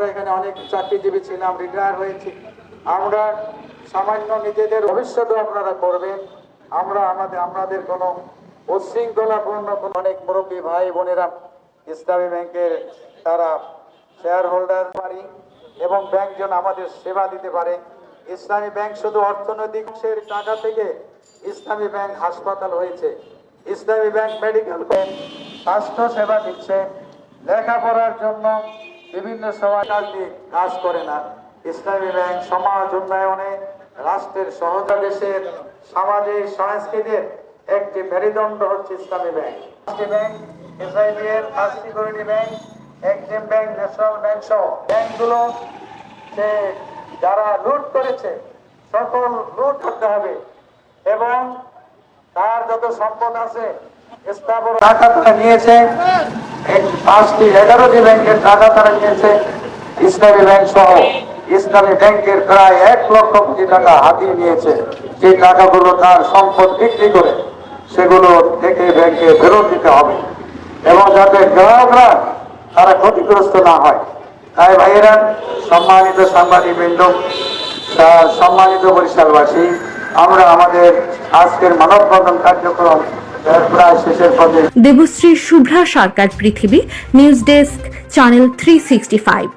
আমরা এখানে অনেক চাকরিজীবী ছিলাম, রিটায়ার হয়েছি। আমরা সামান্য নিজেদের ভবিষ্যৎও আপনারা করবেন। আমরা আমাদের কোনো উচ্ছৃঙ্খলাপূর্ণ অনেক মুরব্বী ভাই বোনেরা ইসলামী ব্যাংকের তারা শেয়ার হোল্ডার পারি এবং ব্যাংক যেন আমাদের সেবা দিতে পারে। ইসলামী ব্যাংক শুধু অর্থনৈতিক টাকা থেকে ইসলামী ব্যাংক হাসপাতাল হয়েছে, ইসলামী ব্যাংক মেডিকেল ব্যাংক স্বাস্থ্য সেবা দিচ্ছে, লেখাপড়ার জন্য বিভিন্ন সময় কাজ করে না। ইসলামী ব্যাংক সমাজ উন্নয়নে রাষ্ট্রের সহায়তা, দেশের সামাজিক সংস্কৃতির একটি মেরুদণ্ড হচ্ছে ইসলামী bank. SIBL, first security bank, Exim bank, national bank সহ ব্যাংকগুলো যে যারা লুট করেছে সকল লুট করতে হবে এবং তার যত সম্পদ আছে স্থাবর টাকা তারা নিয়েছে, 11টি ব্যাংকের টাকা তারা নিয়েছে। ইসলামী ব্যাংক সহ ইসলামী ব্যাংকের প্রায় 1 লক্ষ কোটি টাকা হাতিয়ে নিয়েছে। সেই টাকাগুলো তার সম্পদ বিক্রি করে সেগুলো থেকে ব্যাংকে ফেরত দিতে হবে এবং যাতে গ্রাহকরা তারা ক্ষতিগ্রস্ত না হয়। তাই ভাইয়েরা, সম্মানিত সাংবাদিকবৃন্দ, সম্মানিত বরিশালবাসী, আমরা আমাদের আজকের মানববন্ধন কার্যক্রম প্রায় শেষের পথে। দেবশ্রী শুভ্রা সরকার, পৃথিবী নিউজ ডেস্ক, চ্যানেল 365।